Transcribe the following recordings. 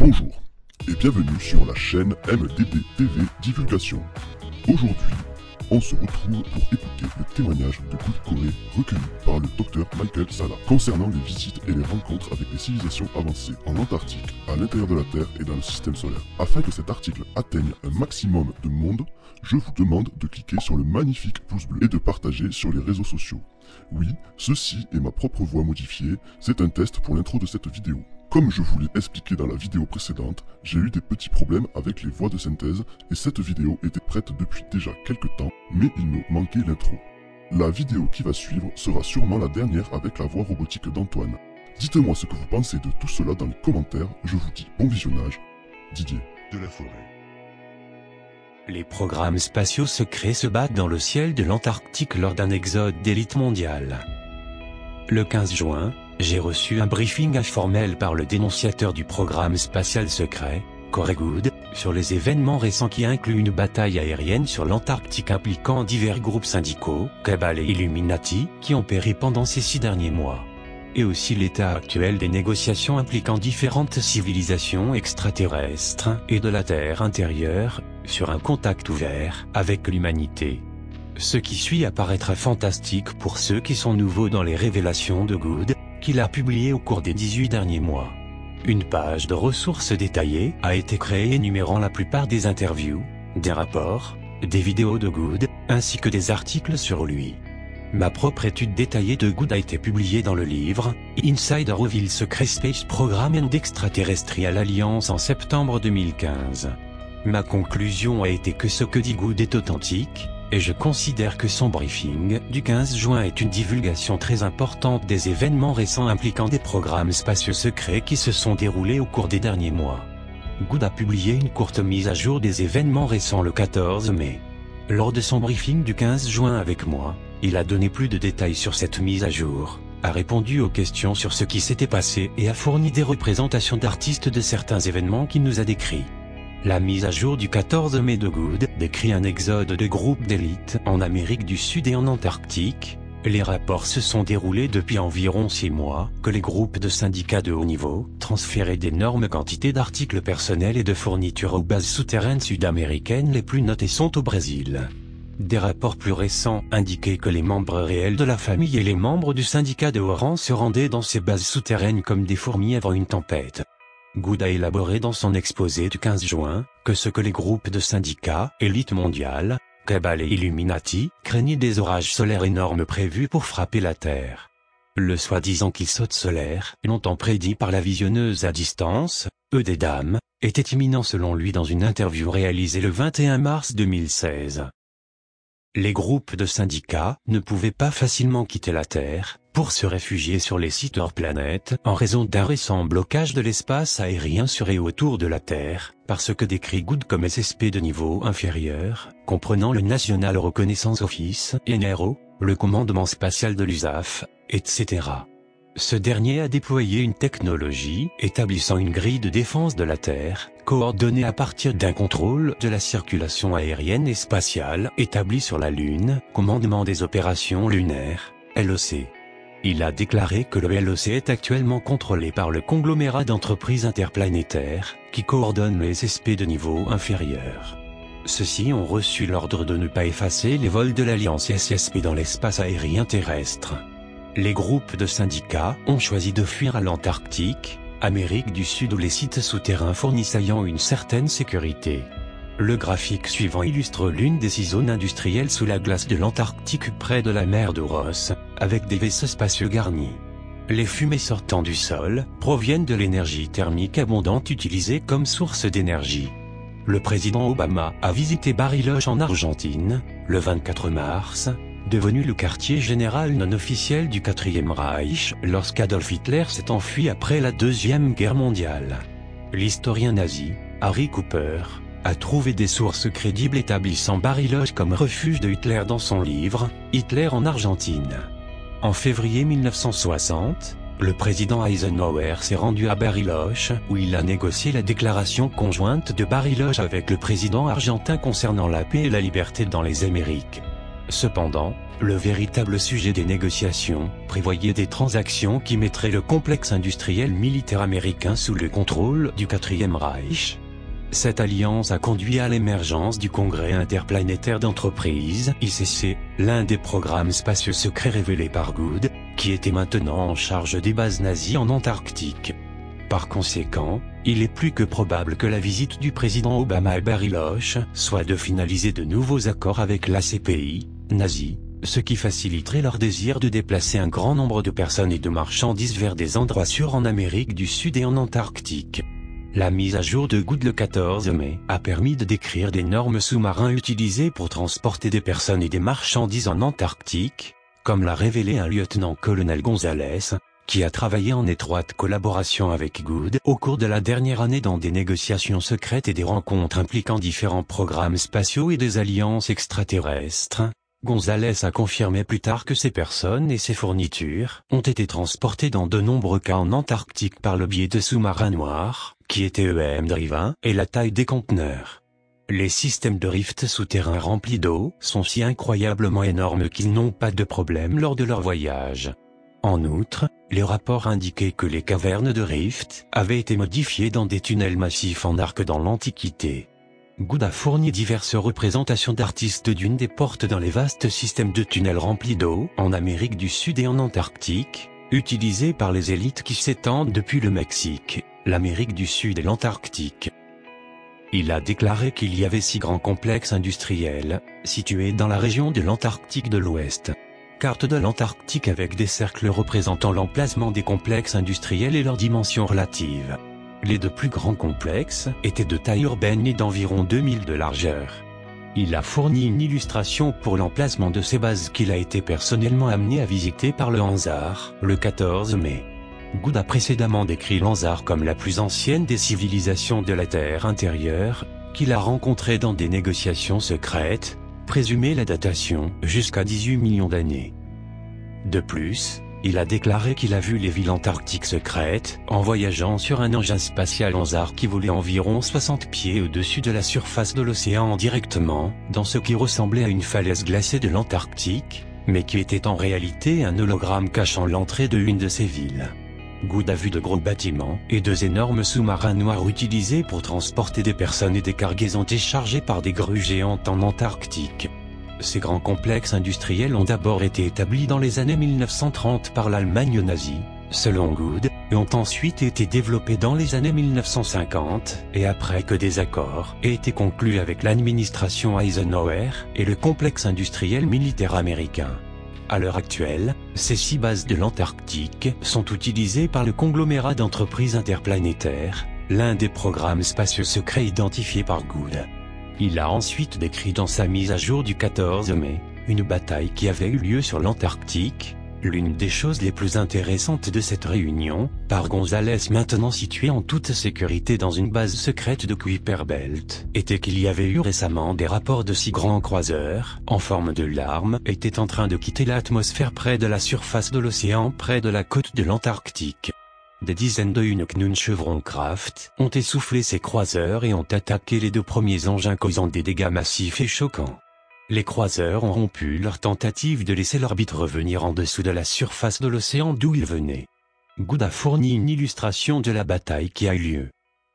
Bonjour et bienvenue sur la chaîne MDB TV Divulgation. Aujourd'hui, on se retrouve pour écouter le témoignage de Good Corée recueilli par le docteur Michael Sala concernant les visites et les rencontres avec les civilisations avancées en Antarctique, à l'intérieur de la Terre et dans le système solaire. Afin que cet article atteigne un maximum de monde, je vous demande de cliquer sur le magnifique pouce bleu et de partager sur les réseaux sociaux. Oui, ceci est ma propre voix modifiée, c'est un test pour l'intro de cette vidéo. Comme je vous l'ai expliqué dans la vidéo précédente, j'ai eu des petits problèmes avec les voix de synthèse et cette vidéo était prête depuis déjà quelques temps, mais il me manquait l'intro. La vidéo qui va suivre sera sûrement la dernière avec la voix robotique d'Antoine. Dites-moi ce que vous pensez de tout cela dans les commentaires, je vous dis bon visionnage. Didier de la Forêt. Les programmes spatiaux secrets se battent dans le ciel de l'Antarctique lors d'un exode d'élite mondiale. Le 15 juin, j'ai reçu un briefing informel par le dénonciateur du programme spatial secret, Corey Goode, sur les événements récents qui incluent une bataille aérienne sur l'Antarctique impliquant divers groupes syndicaux, cabales et Illuminati, qui ont péri pendant ces 6 derniers mois. Et aussi l'état actuel des négociations impliquant différentes civilisations extraterrestres et de la Terre intérieure, sur un contact ouvert avec l'humanité. Ce qui suit apparaîtra fantastique pour ceux qui sont nouveaux dans les révélations de Goode, qu'il a publiées au cours des 18 derniers mois. Une page de ressources détaillées a été créée énumérant la plupart des interviews, des rapports, des vidéos de Goode, ainsi que des articles sur lui. Ma propre étude détaillée de Goode a été publiée dans le livre « Inside a Reveal Secret Space Program and Extraterrestrial Alliance » en septembre 2015. Ma conclusion a été que ce que dit Goode est authentique, et je considère que son briefing du 15 juin est une divulgation très importante des événements récents impliquant des programmes spatiaux secrets qui se sont déroulés au cours des derniers mois. Goode a publié une courte mise à jour des événements récents le 14 mai. Lors de son briefing du 15 juin avec moi, il a donné plus de détails sur cette mise à jour, a répondu aux questions sur ce qui s'était passé et a fourni des représentations d'artistes de certains événements qu'il nous a décrits. La mise à jour du 14 mai de Goode décrit un exode de groupes d'élite en Amérique du Sud et en Antarctique. Les rapports se sont déroulés depuis environ 6 mois, que les groupes de syndicats de haut niveau transféraient d'énormes quantités d'articles personnels et de fournitures aux bases souterraines sud-américaines les plus notées sont au Brésil. Des rapports plus récents indiquaient que les membres réels de la famille et les membres du syndicat de haut rang se rendaient dans ces bases souterraines comme des fourmis avant une tempête. Goode a élaboré dans son exposé du 15 juin, que ce que les groupes de syndicats, élite mondiale, cabales et Illuminati, craignaient des orages solaires énormes prévus pour frapper la Terre. Le soi-disant kill-shot solaire, longtemps prédit par la visionneuse à distance, des dames, était imminent selon lui dans une interview réalisée le 21 mars 2016. Les groupes de syndicats ne pouvaient pas facilement quitter la Terre, pour se réfugier sur les sites hors planète en raison d'un récent blocage de l'espace aérien sur et autour de la Terre, parce que décrit Goode comme SSP de niveau inférieur, comprenant le National Reconnaissance Office, NRO, le commandement spatial de l'USAF, etc. Ce dernier a déployé une technologie établissant une grille de défense de la Terre, coordonnée à partir d'un contrôle de la circulation aérienne et spatiale établi sur la Lune, commandement des opérations lunaires, LOC. Il a déclaré que le LOC est actuellement contrôlé par le conglomérat d'entreprises interplanétaires, qui coordonne le SSP de niveau inférieur. Ceux-ci ont reçu l'ordre de ne pas effacer les vols de l'Alliance SSP dans l'espace aérien terrestre. Les groupes de syndicats ont choisi de fuir à l'Antarctique, Amérique du Sud où les sites souterrains fournissent ayant une certaine sécurité. Le graphique suivant illustre l'une des 6 zones industrielles sous la glace de l'Antarctique près de la mer de Ross, avec des vaisseaux spatiaux garnis. Les fumées sortant du sol proviennent de l'énergie thermique abondante utilisée comme source d'énergie. Le président Obama a visité Bariloche en Argentine, le 24 mars, devenu le quartier général non officiel du 4e Reich lorsqu'Adolf Hitler s'est enfui après la Deuxième Guerre mondiale. L'historien nazi, Harry Cooper, a trouvé des sources crédibles établissant Bariloche comme refuge de Hitler dans son livre « Hitler en Argentine ». En février 1960, le président Eisenhower s'est rendu à Bariloche où il a négocié la déclaration conjointe de Bariloche avec le président argentin concernant la paix et la liberté dans les Amériques. Cependant, le véritable sujet des négociations prévoyait des transactions qui mettraient le complexe industriel militaire américain sous le contrôle du Quatrième Reich. Cette alliance a conduit à l'émergence du Congrès interplanétaire d'entreprise, ICC, l'un des programmes spatiaux secrets révélés par Good, qui était maintenant en charge des bases nazies en Antarctique. Par conséquent, il est plus que probable que la visite du président Obama à Bariloche soit de finaliser de nouveaux accords avec la CPI, nazie, ce qui faciliterait leur désir de déplacer un grand nombre de personnes et de marchandises vers des endroits sûrs en Amérique du Sud et en Antarctique. La mise à jour de Good le 14 mai a permis de décrire d'énormes sous-marins utilisés pour transporter des personnes et des marchandises en Antarctique, comme l'a révélé un lieutenant-colonel Gonzalez, qui a travaillé en étroite collaboration avec Good au cours de la dernière année dans des négociations secrètes et des rencontres impliquant différents programmes spatiaux et des alliances extraterrestres. Gonzalez a confirmé plus tard que ces personnes et ces fournitures ont été transportées dans de nombreux cas en Antarctique par le biais de sous-marins noirs, qui étaient eux-mêmes drivins, et la taille des conteneurs. Les systèmes de rift souterrains remplis d'eau sont si incroyablement énormes qu'ils n'ont pas de problème lors de leur voyage. En outre, les rapports indiquaient que les cavernes de rift avaient été modifiées dans des tunnels massifs en arc dans l'Antiquité. Good a fourni diverses représentations d'artistes d'une des portes dans les vastes systèmes de tunnels remplis d'eau en Amérique du Sud et en Antarctique, utilisés par les élites qui s'étendent depuis le Mexique, l'Amérique du Sud et l'Antarctique. Il a déclaré qu'il y avait 6 grands complexes industriels, situés dans la région de l'Antarctique de l'Ouest. Carte de l'Antarctique avec des cercles représentant l'emplacement des complexes industriels et leurs dimensions relatives. Les 2 plus grands complexes étaient de taille urbaine et d'environ 2000 de largeur. Il a fourni une illustration pour l'emplacement de ces bases qu'il a été personnellement amené à visiter par le Hansard, le 14 mai. Good a précédemment décrit l'Hansard comme la plus ancienne des civilisations de la Terre intérieure, qu'il a rencontrée dans des négociations secrètes, présumé la datation jusqu'à 18 millions d'années. De plus, il a déclaré qu'il a vu les villes antarctiques secrètes en voyageant sur un engin spatial Hansard qui volait environ 60 pieds au-dessus de la surface de l'océan directement, dans ce qui ressemblait à une falaise glacée de l'Antarctique, mais qui était en réalité un hologramme cachant l'entrée de une de ces villes. Good a vu de gros bâtiments et 2 énormes sous-marins noirs utilisés pour transporter des personnes et des cargaisons déchargées par des grues géantes en Antarctique. Ces grands complexes industriels ont d'abord été établis dans les années 1930 par l'Allemagne nazie, selon Good, et ont ensuite été développés dans les années 1950, et après que des accords aient été conclus avec l'administration Eisenhower et le complexe industriel militaire américain. À l'heure actuelle, ces 6 bases de l'Antarctique sont utilisées par le conglomérat d'entreprises interplanétaires, l'un des programmes spatiaux secrets identifiés par Good. Il a ensuite décrit dans sa mise à jour du 14 mai, une bataille qui avait eu lieu sur l'Antarctique. L'une des choses les plus intéressantes de cette réunion, par Gonzalez maintenant situé en toute sécurité dans une base secrète de Kuiper Belt, était qu'il y avait eu récemment des rapports de 6 grands croiseurs, en forme de larmes, étaient en train de quitter l'atmosphère près de la surface de l'océan près de la côte de l'Antarctique. Des dizaines de Unknown Chevron Craft ont essoufflé ces croiseurs et ont attaqué les 2 premiers engins causant des dégâts massifs et choquants. Les croiseurs ont rompu leur tentative de laisser l'orbite revenir en dessous de la surface de l'océan d'où ils venaient. Good a fourni une illustration de la bataille qui a eu lieu.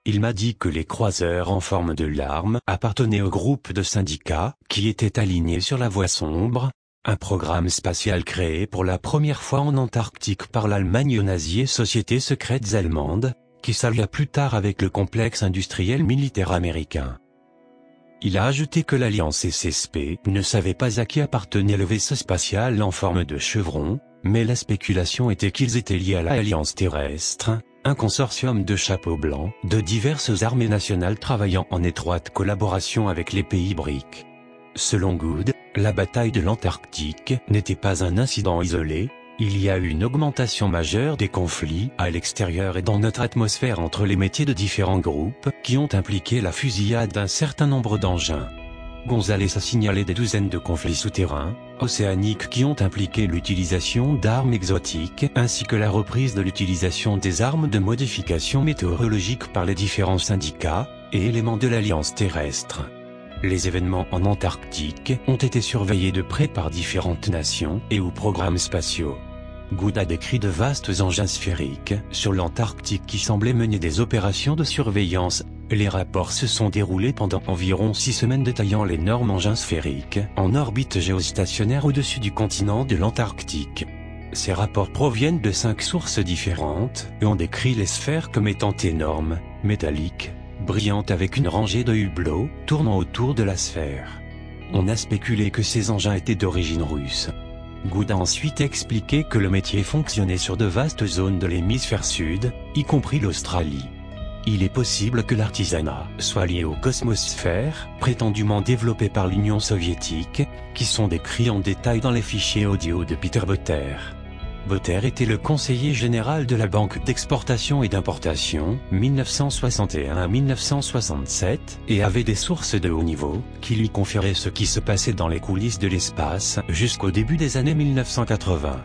Il m'a dit que les croiseurs en forme de larmes appartenaient au groupe de syndicats qui étaient alignés sur la Voie sombre, un programme spatial créé pour la première fois en Antarctique par l'Allemagne nazie et sociétés secrètes allemandes, qui s'allia plus tard avec le complexe industriel militaire américain. Il a ajouté que l'Alliance SSP ne savait pas à qui appartenait le vaisseau spatial en forme de chevron, mais la spéculation était qu'ils étaient liés à l'Alliance terrestre, un consortium de chapeaux blancs de diverses armées nationales travaillant en étroite collaboration avec les pays BRIC. Selon Good, la bataille de l'Antarctique n'était pas un incident isolé. Il y a eu une augmentation majeure des conflits à l'extérieur et dans notre atmosphère entre les métiers de différents groupes qui ont impliqué la fusillade d'un certain nombre d'engins. Gonzalez a signalé des douzaines de conflits souterrains, océaniques qui ont impliqué l'utilisation d'armes exotiques ainsi que la reprise de l'utilisation des armes de modification météorologique par les différents syndicats et éléments de l'Alliance terrestre. Les événements en Antarctique ont été surveillés de près par différentes nations et ou programmes spatiaux. Good a décrit de vastes engins sphériques sur l'Antarctique qui semblaient mener des opérations de surveillance. Les rapports se sont déroulés pendant environ 6 semaines détaillant l'énorme engin sphérique en orbite géostationnaire au-dessus du continent de l'Antarctique. Ces rapports proviennent de 5 sources différentes et ont décrit les sphères comme étant énormes, métalliques, brillantes avec une rangée de hublots tournant autour de la sphère. On a spéculé que ces engins étaient d'origine russe. Good a ensuite expliqué que le métier fonctionnait sur de vastes zones de l'hémisphère sud, y compris l'Australie. Il est possible que l'artisanat soit lié aux cosmosphères, prétendument développées par l'Union soviétique, qui sont décrits en détail dans les fichiers audio de Peter Botter. Botter était le conseiller général de la Banque d'exportation et d'importation, 1961 à 1967, et avait des sources de haut niveau, qui lui conféraient ce qui se passait dans les coulisses de l'espace jusqu'au début des années 1980.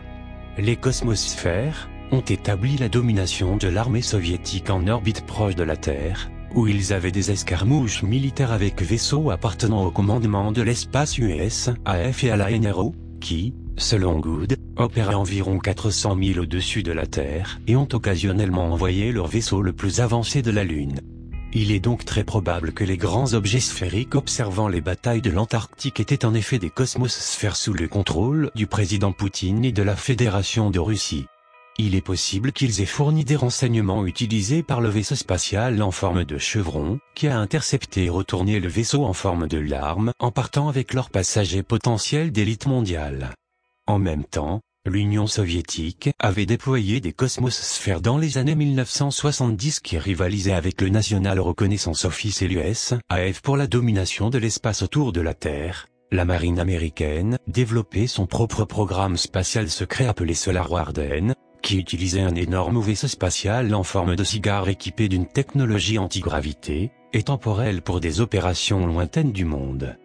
Les cosmosphères ont établi la domination de l'armée soviétique en orbite proche de la Terre, où ils avaient des escarmouches militaires avec vaisseaux appartenant au commandement de l'espace USAF et à la NRO, qui, selon Good, opéraient environ 400 000 au-dessus de la Terre et ont occasionnellement envoyé leur vaisseau le plus avancé de la Lune. Il est donc très probable que les grands objets sphériques observant les batailles de l'Antarctique étaient en effet des cosmosphères sous le contrôle du président Poutine et de la Fédération de Russie. Il est possible qu'ils aient fourni des renseignements utilisés par le vaisseau spatial en forme de chevron, qui a intercepté et retourné le vaisseau en forme de larme en partant avec leurs passagers potentiels d'élite mondiale. En même temps, l'Union soviétique avait déployé des cosmosphères dans les années 1970 qui rivalisaient avec le National Reconnaissance Office et l'USAF pour la domination de l'espace autour de la Terre. La marine américaine développait son propre programme spatial secret appelé Solar Warden, qui utilisait un énorme vaisseau spatial en forme de cigare équipé d'une technologie antigravité et temporelle pour des opérations lointaines du monde.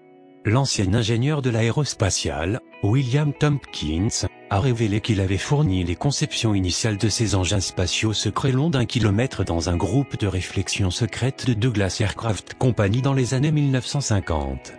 L'ancien ingénieur de l'aérospatiale, William Tompkins, a révélé qu'il avait fourni les conceptions initiales de ces engins spatiaux secrets longs d'1 kilomètre dans un groupe de réflexion secrète de Douglas Aircraft Company dans les années 1950.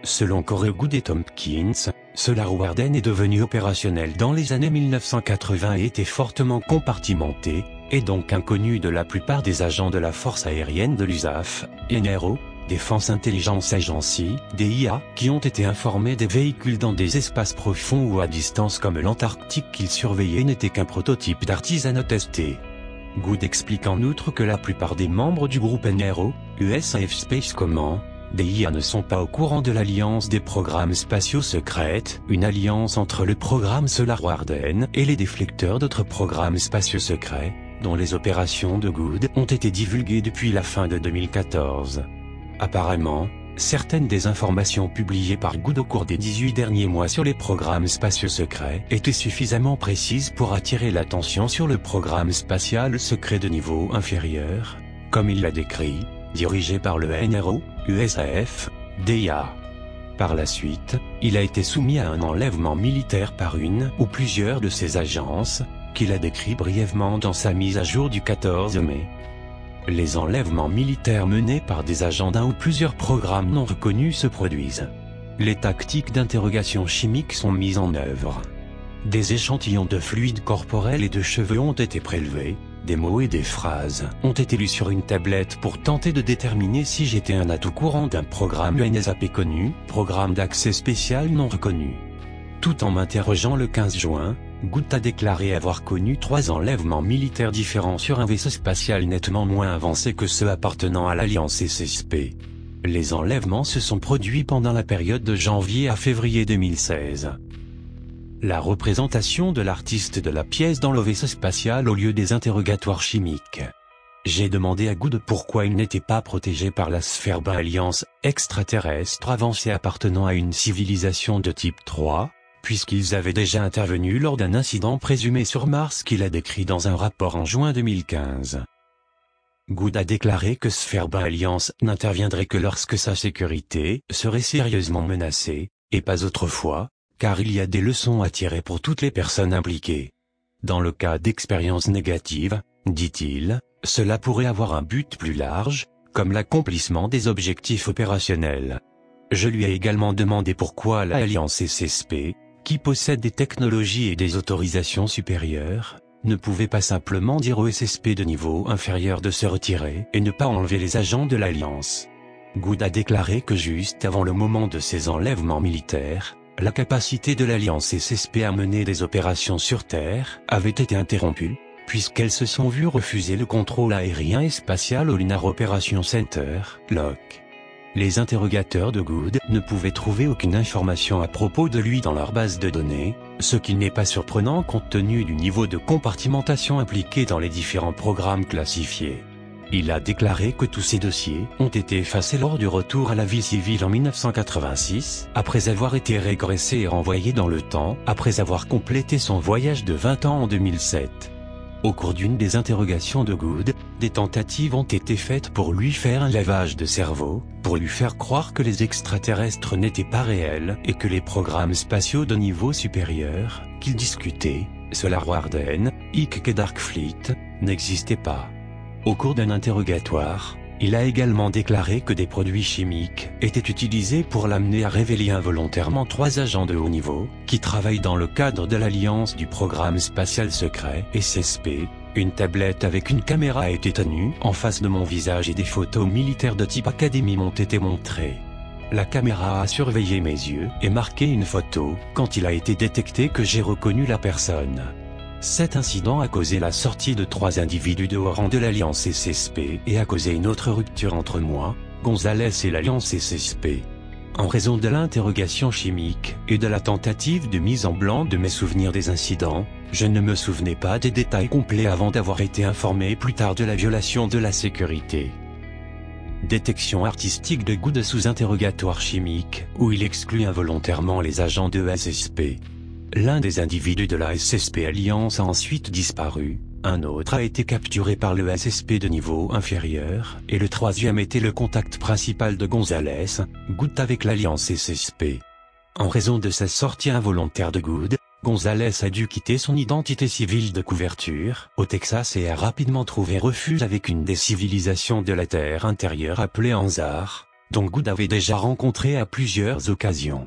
Selon Corey Good et Tompkins, Solar Warden est devenu opérationnel dans les années 1980 et était fortement compartimenté, et donc inconnu de la plupart des agents de la force aérienne de l'USAF, NRO, Defense Intelligence Agency, DIA, qui ont été informés des véhicules dans des espaces profonds ou à distance comme l'Antarctique qu'ils surveillaient n'était qu'un prototype d'artisanat testé. Good explique en outre que la plupart des membres du groupe NRO, USAF Space Command, DIA ne sont pas au courant de l'Alliance des programmes spatiaux secrètes, une alliance entre le programme Solar Warden et les déflecteurs d'autres programmes spatiaux secrets, dont les opérations de Good ont été divulguées depuis la fin de 2014. Apparemment, certaines des informations publiées par Good au cours des 18 derniers mois sur les programmes spatiaux secrets étaient suffisamment précises pour attirer l'attention sur le programme spatial secret de niveau inférieur, comme il l'a décrit, dirigé par le NRO, USAF, DIA. Par la suite, il a été soumis à un enlèvement militaire par une ou plusieurs de ces agences, qu'il a décrit brièvement dans sa mise à jour du 14 mai. Les enlèvements militaires menés par des agents d'un ou plusieurs programmes non reconnus se produisent. Les tactiques d'interrogation chimique sont mises en œuvre. Des échantillons de fluide corporel et de cheveux ont été prélevés, des mots et des phrases ont été lus sur une tablette pour tenter de déterminer si j'étais un atout courant d'un programme NSAP connu, programme d'accès spécial non reconnu. Tout en m'interrogeant le 15 juin, Good a déclaré avoir connu 3 enlèvements militaires différents sur un vaisseau spatial nettement moins avancé que ceux appartenant à l'Alliance SSP. Les enlèvements se sont produits pendant la période de janvier à février 2016. La représentation de l'artiste de la pièce dans le vaisseau spatial au lieu des interrogatoires chimiques. J'ai demandé à Good pourquoi il n'était pas protégé par la sphère Alliance extraterrestre avancée appartenant à une civilisation de type 3, puisqu'ils avaient déjà intervenu lors d'un incident présumé sur Mars qu'il a décrit dans un rapport en juin 2015. Good a déclaré que Sphère Alliance n'interviendrait que lorsque sa sécurité serait sérieusement menacée, et pas autrefois, car il y a des leçons à tirer pour toutes les personnes impliquées. Dans le cas d'expériences négatives, dit-il, cela pourrait avoir un but plus large, comme l'accomplissement des objectifs opérationnels. Je lui ai également demandé pourquoi l'Alliance SSP, qui possède des technologies et des autorisations supérieures, ne pouvait pas simplement dire aux SSP de niveau inférieur de se retirer et ne pas enlever les agents de l'Alliance. Good a déclaré que juste avant le moment de ces enlèvements militaires, la capacité de l'Alliance SSP à mener des opérations sur Terre avait été interrompue, puisqu'elles se sont vues refuser le contrôle aérien et spatial au Lunar Operations Center, LOC. Les interrogateurs de Good ne pouvaient trouver aucune information à propos de lui dans leur base de données, ce qui n'est pas surprenant compte tenu du niveau de compartimentation impliqué dans les différents programmes classifiés. Il a déclaré que tous ces dossiers ont été effacés lors du retour à la vie civile en 1986, après avoir été régressé et renvoyé dans le temps, après avoir complété son voyage de 20 ans en 2007. Au cours d'une des interrogations de Good, des tentatives ont été faites pour lui faire un lavage de cerveau, pour lui faire croire que les extraterrestres n'étaient pas réels et que les programmes spatiaux de niveau supérieur, qu'il discutait, Solar Warden, IC et Darkfleet, n'existaient pas. Au cours d'un interrogatoire, il a également déclaré que des produits chimiques étaient utilisés pour l'amener à révéler involontairement 3 agents de haut niveau, qui travaillent dans le cadre de l'Alliance du programme spatial secret SSP. Une tablette avec une caméra a été tenue en face de mon visage et des photos militaires de type Académie m'ont été montrées. La caméra a surveillé mes yeux et marqué une photo quand il a été détecté que j'ai reconnu la personne. Cet incident a causé la sortie de 3 individus de haut rang de l'Alliance SSP et a causé une autre rupture entre moi, Gonzalez et l'Alliance SSP. En raison de l'interrogation chimique et de la tentative de mise en blanc de mes souvenirs des incidents, je ne me souvenais pas des détails complets avant d'avoir été informé plus tard de la violation de la sécurité. Détection artistique de Good sous interrogatoire chimique, où il exclut involontairement les agents de SSP. L'un des individus de la SSP Alliance a ensuite disparu, un autre a été capturé par le SSP de niveau inférieur, et le troisième était le contact principal de Gonzalez, Good avec l'Alliance SSP. En raison de sa sortie involontaire de Good, Gonzalez a dû quitter son identité civile de couverture, au Texas et a rapidement trouvé refuge avec une des civilisations de la Terre intérieure appelée Anzar, dont Good avait déjà rencontré à plusieurs occasions.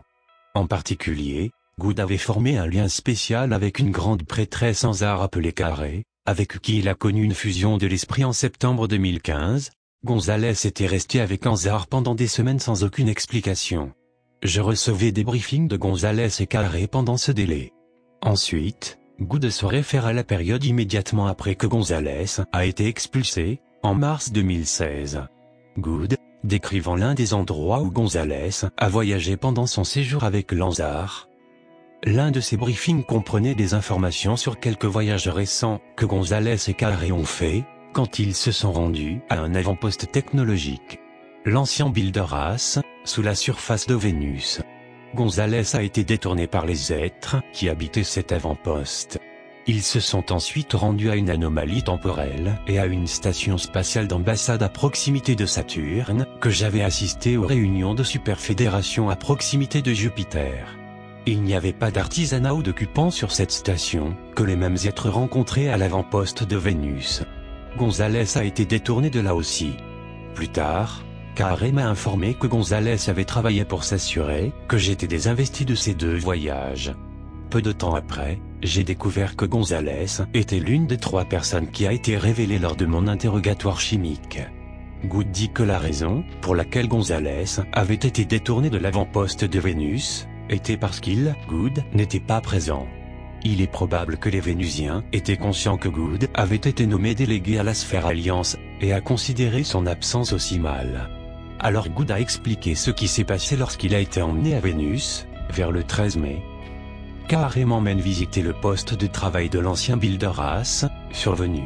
En particulier, Good avait formé un lien spécial avec une grande prêtresse Anzar appelée Carré, avec qui il a connu une fusion de l'esprit en septembre 2015. Gonzalez était resté avec Anzar pendant des semaines sans aucune explication. Je recevais des briefings de Gonzalez et Carré pendant ce délai. Ensuite, Good se réfère à la période immédiatement après que Gonzalez a été expulsé, en mars 2016. Good, décrivant l'un des endroits où Gonzalez a voyagé pendant son séjour avec l'Anzar. L'un de ces briefings comprenait des informations sur quelques voyages récents que Gonzalez et Carré ont fait, quand ils se sont rendus à un avant-poste technologique. L'ancien Builderas, sous la surface de Vénus. Gonzalez a été détourné par les êtres qui habitaient cet avant-poste. Ils se sont ensuite rendus à une anomalie temporelle et à une station spatiale d'ambassade à proximité de Saturne, que j'avais assisté aux réunions de Superfédération à proximité de Jupiter. Il n'y avait pas d'artisanat ou d'occupants sur cette station, que les mêmes êtres rencontrés à l'avant-poste de Vénus. Gonzalez a été détourné de là aussi. Plus tard, Carré m'a informé que Gonzalez avait travaillé pour s'assurer que j'étais désinvesti de ces 2 voyages. Peu de temps après, j'ai découvert que Gonzalez était l'une des 3 personnes qui a été révélée lors de mon interrogatoire chimique. Good dit que la raison pour laquelle Gonzalez avait été détourné de l'avant-poste de Vénus était parce qu'il, Good, n'était pas présent. Il est probable que les Vénusiens étaient conscients que Good avait été nommé délégué à la sphère Alliance, et a considéré son absence aussi mal. Alors Good a expliqué ce qui s'est passé lorsqu'il a été emmené à Vénus, vers le 13 mai. Carré m'emmène visiter le poste de travail de l'ancien Builderas, survenu.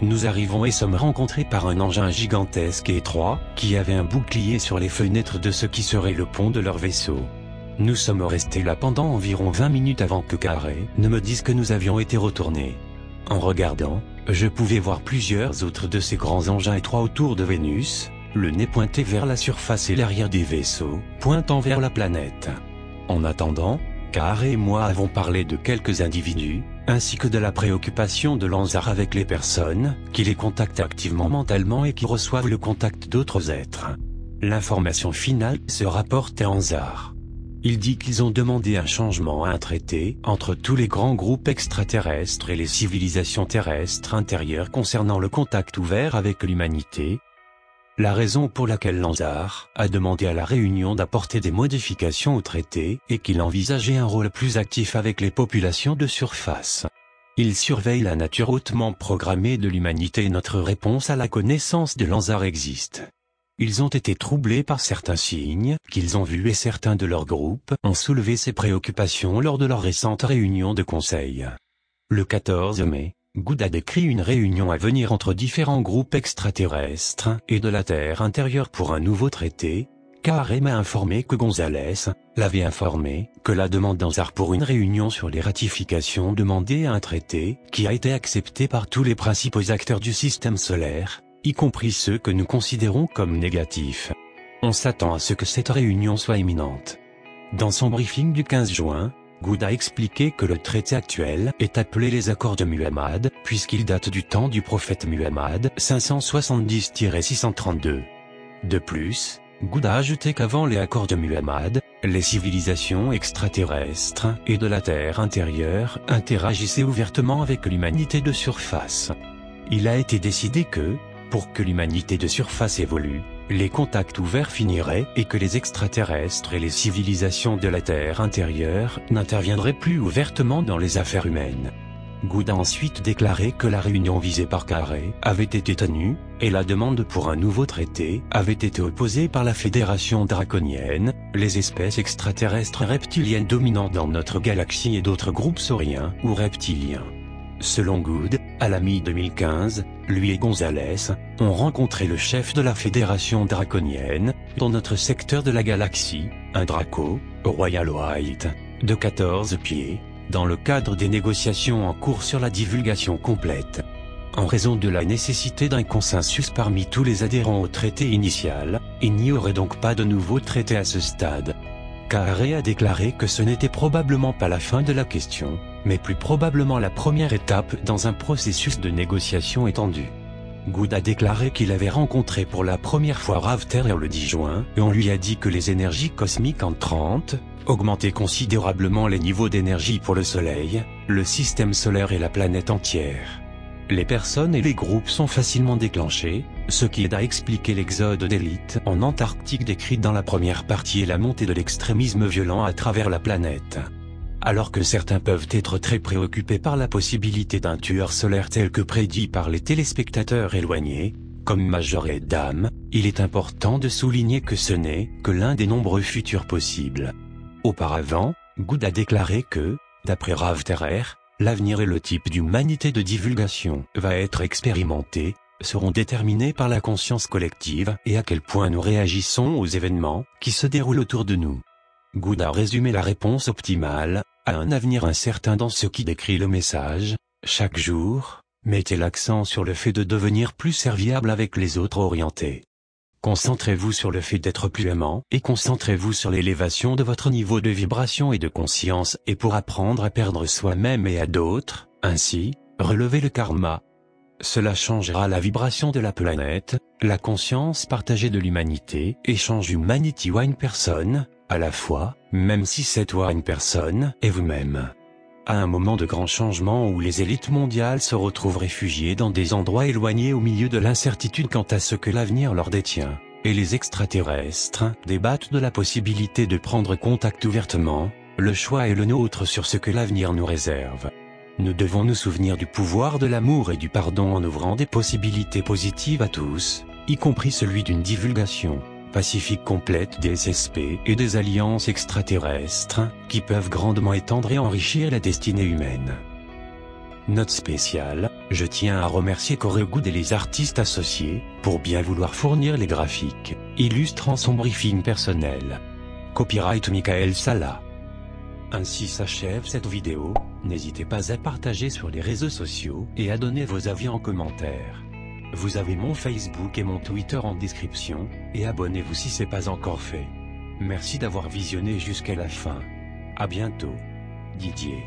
Nous arrivons et sommes rencontrés par un engin gigantesque et étroit, qui avait un bouclier sur les fenêtres de ce qui serait le pont de leur vaisseau. Nous sommes restés là pendant environ 20 minutes avant que Carré ne me dise que nous avions été retournés. En regardant, je pouvais voir plusieurs autres de ces grands engins étroits autour de Vénus, le nez pointé vers la surface et l'arrière des vaisseaux, pointant vers la planète. En attendant, Carré et moi avons parlé de quelques individus, ainsi que de la préoccupation de l'Anzar avec les personnes qui les contactent activement mentalement et qui reçoivent le contact d'autres êtres. L'information finale se rapporte à Ansar. Il dit qu'ils ont demandé un changement à un traité entre tous les grands groupes extraterrestres et les civilisations terrestres intérieures concernant le contact ouvert avec l'humanité. La raison pour laquelle Ansar a demandé à la Réunion d'apporter des modifications au traité est qu'il envisageait un rôle plus actif avec les populations de surface. Il surveille la nature hautement programmée de l'humanité et notre réponse à la connaissance de l'Ansar existe. Ils ont été troublés par certains signes qu'ils ont vus et certains de leurs groupes ont soulevé ces préoccupations lors de leur récente réunion de conseil. Le 14 mai, Good a décrit une réunion à venir entre différents groupes extraterrestres et de la Terre intérieure pour un nouveau traité. Karen m'a informé que Gonzalez l'avait informé que la demande d'Ansar pour une réunion sur les ratifications demandait à un traité qui a été accepté par tous les principaux acteurs du système solaire, y compris ceux que nous considérons comme négatifs. On s'attend à ce que cette réunion soit imminente. Dans son briefing du 15 juin, Good a expliqué que le traité actuel est appelé les accords de Muhammad, puisqu'il date du temps du prophète Muhammad 570-632. De plus, Good a ajouté qu'avant les accords de Muhammad, les civilisations extraterrestres et de la Terre intérieure interagissaient ouvertement avec l'humanité de surface. Il a été décidé que, pour que l'humanité de surface évolue, les contacts ouverts finiraient et que les extraterrestres et les civilisations de la Terre intérieure n'interviendraient plus ouvertement dans les affaires humaines. Good a ensuite déclaré que la réunion visée par Carré avait été tenue, et la demande pour un nouveau traité avait été opposée par la Fédération draconienne, les espèces extraterrestres reptiliennes dominantes dans notre galaxie et d'autres groupes sauriens ou reptiliens. Selon Good, à la mi-2015, lui et Gonzalez ont rencontré le chef de la Fédération draconienne, dans notre secteur de la galaxie, un Draco, Royal White, de 14 pieds, dans le cadre des négociations en cours sur la divulgation complète. En raison de la nécessité d'un consensus parmi tous les adhérents au traité initial, il n'y aurait donc pas de nouveau traité à ce stade. Carré a déclaré que ce n'était probablement pas la fin de la question, mais plus probablement la première étape dans un processus de négociation étendu. Good a déclaré qu'il avait rencontré pour la première fois Ravter le 10 juin, et on lui a dit que les énergies cosmiques entrantes augmentaient considérablement les niveaux d'énergie pour le Soleil, le système solaire et la planète entière. Les personnes et les groupes sont facilement déclenchés, ce qui aide à expliquer l'exode d'élite en Antarctique décrit dans la première partie et la montée de l'extrémisme violent à travers la planète. Alors que certains peuvent être très préoccupés par la possibilité d'un tueur solaire tel que prédit par les téléspectateurs éloignés, comme Major et Dame, il est important de souligner que ce n'est que l'un des nombreux futurs possibles. Auparavant, Good a déclaré que, d'après Ravter, l'avenir et le type d'humanité de divulgation va être expérimenté, seront déterminés par la conscience collective et à quel point nous réagissons aux événements qui se déroulent autour de nous. Good a résumé la réponse optimale à un avenir incertain dans ce qui décrit le message. Chaque jour, mettez l'accent sur le fait de devenir plus serviable avec les autres orientés. Concentrez-vous sur le fait d'être plus aimant et concentrez-vous sur l'élévation de votre niveau de vibration et de conscience et pour apprendre à perdre soi-même et à d'autres, ainsi, relevez le karma. Cela changera la vibration de la planète, la conscience partagée de l'humanité et change Humanity One Person, à la fois, même si cette One Person est vous-même. À un moment de grand changement où les élites mondiales se retrouvent réfugiées dans des endroits éloignés au milieu de l'incertitude quant à ce que l'avenir leur détient, et les extraterrestres débattent de la possibilité de prendre contact ouvertement, le choix est le nôtre sur ce que l'avenir nous réserve. Nous devons nous souvenir du pouvoir de l'amour et du pardon en ouvrant des possibilités positives à tous, y compris celui d'une divulgation pacifique complète des SSP et des alliances extraterrestres, qui peuvent grandement étendre et enrichir la destinée humaine. Note spéciale, je tiens à remercier Good et les artistes associés, pour bien vouloir fournir les graphiques, illustrant son briefing personnel. Copyright Michael Sala. Ainsi s'achève cette vidéo, n'hésitez pas à partager sur les réseaux sociaux et à donner vos avis en commentaire. Vous avez mon Facebook et mon Twitter en description, et abonnez-vous si c'est pas encore fait. Merci d'avoir visionné jusqu'à la fin. À bientôt. Didier.